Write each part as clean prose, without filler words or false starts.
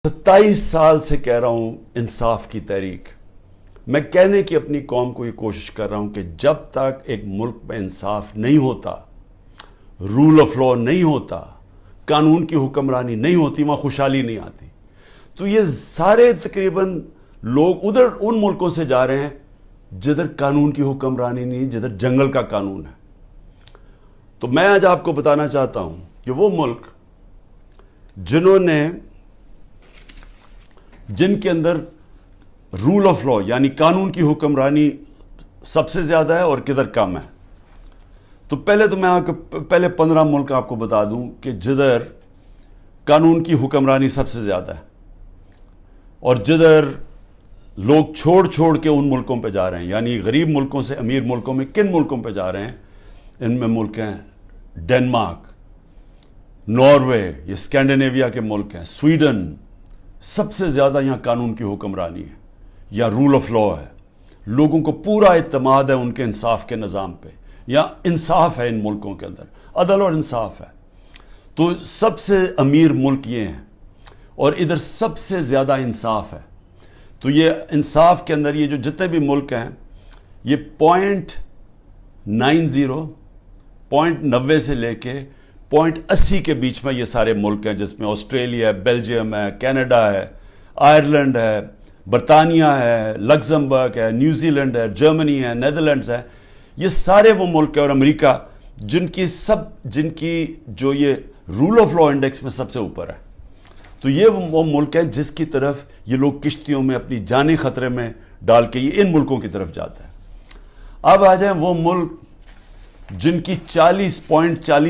27 साल से कह रहा हूं इंसाफ की तहरीक। मैं कहने की अपनी कौम को ये कोशिश कर रहा हूं कि जब तक एक मुल्क में इंसाफ नहीं होता, रूल ऑफ लॉ नहीं होता, कानून की हुक्मरानी नहीं होती, वहां खुशहाली नहीं आती। तो ये सारे तकरीबन लोग उधर उन मुल्कों से जा रहे हैं जिधर कानून की हुक्मरानी नहीं, जिधर जंगल का कानून है। तो मैं आज आपको बताना चाहता हूं कि वो मुल्क जिनके अंदर रूल ऑफ लॉ यानी कानून की हुक्मरानी सबसे ज्यादा है और किधर कम है। तो पहले तो मैं आपको पहले 15 मुल्क आपको बता दूं कि जिधर कानून की हुक्मरानी सबसे ज्यादा है और जिधर लोग छोड़ छोड़ के उन मुल्कों पे जा रहे हैं, यानी गरीब मुल्कों से अमीर मुल्कों में किन मुल्कों पे जा रहे हैं। इनमें मुल्क हैं डेनमार्क, नॉर्वे, ये स्कैंडिनेविया के मुल्क हैं, स्वीडन। सबसे ज्यादा यहां कानून की हुक्मरानी है या रूल ऑफ लॉ है। लोगों को पूरा इत्मीनान है उनके इंसाफ के निज़ाम पे, या इंसाफ है इन मुल्कों के अंदर, अदल और इंसाफ है। तो सबसे अमीर मुल्क ये हैं और इधर सबसे ज्यादा इंसाफ है। तो ये इंसाफ के अंदर ये जो जितने भी मुल्क हैं, ये .90 से लेके .80 के बीच में ये सारे मुल्क हैं, जिसमें ऑस्ट्रेलिया है, बेल्जियम है, कनाडा है, आयरलैंड है, बरतानिया है, लग्जमबर्ग है, न्यूजीलैंड है, जर्मनी है, नेदरलैंड्स है। ये सारे वो मुल्क है और अमेरिका जिनकी जो ये रूल ऑफ लॉ इंडेक्स में सबसे ऊपर है। तो ये वो मुल्क है जिसकी तरफ ये लोग किश्तियों में अपनी जानें खतरे में डाल के ये इन मुल्कों की तरफ जाता है। अब आ जाए वो मुल्क जिनकी 40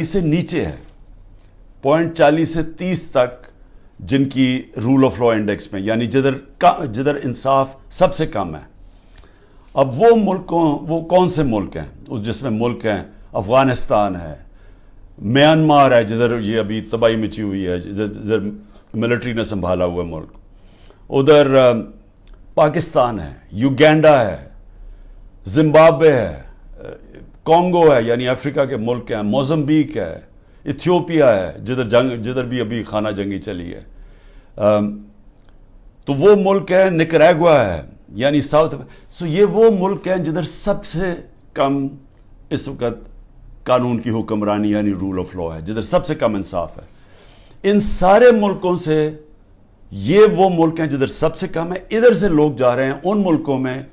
से नीचे है, 40 से 30 तक जिनकी रूल ऑफ लॉ इंडेक्स में, यानी जिधर इंसाफ सबसे कम है। अब वो कौन से मुल्क हैं? जिसमें मुल्क हैं अफगानिस्तान है, म्यांमार है, जिधर ये अभी तबाही मची हुई है, जिधर मिलिट्री ने संभाला हुआ मुल्क, उधर पाकिस्तान है, युगांडा है, जिम्बाब्वे है, कॉन्गो है यानी अफ्रीका के मुल्क हैं, मोज़म्बिक है, इथियोपिया है, जिधर भी अभी खाना जंगी चली है। तो वो मुल्क है, निकरागुआ है यानी साउथ। सो ये वो मुल्क हैं जिधर सबसे कम इस वक्त कानून की हुक्मरानी यानी रूल ऑफ लॉ है, जिधर सबसे कम इंसाफ है। इन सारे मुल्कों से ये वो मुल्क हैं जिधर सबसे कम है। इधर से लोग जा रहे हैं उन मुल्कों में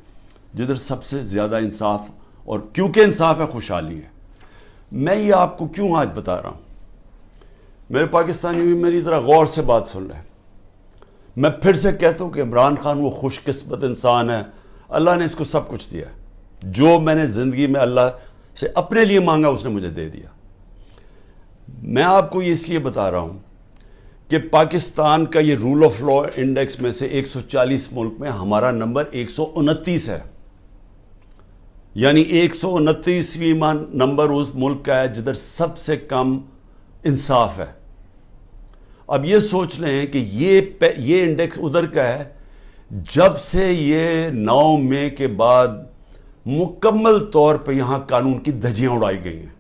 जिधर सबसे ज्यादा इंसाफ, और क्योंकि इंसाफ है, खुशहाली है। मैं ये आपको क्यों आज बता रहा हूं? मेरे पाकिस्तानी भी मेरी जरा गौर से बात सुन रहे हैं। मैं फिर से कहता हूं कि इमरान खान वो खुशकिस्मत इंसान है, अल्लाह ने इसको सब कुछ दिया। जो मैंने जिंदगी में अल्लाह से अपने लिए मांगा उसने मुझे दे दिया। मैं आपको ये इसलिए बता रहा हूं कि पाकिस्तान का ये रूल ऑफ लॉ इंडेक्स में से 140 मुल्क में हमारा नंबर 129 है, यानी 129वीं नंबर उस मुल्क का है जिधर सबसे कम इंसाफ है। अब ये सोच लें कि ये इंडेक्स उधर का है जब से ये 9 मई के बाद मुकम्मल तौर पे यहां कानून की धज्जियां उड़ाई गई हैं।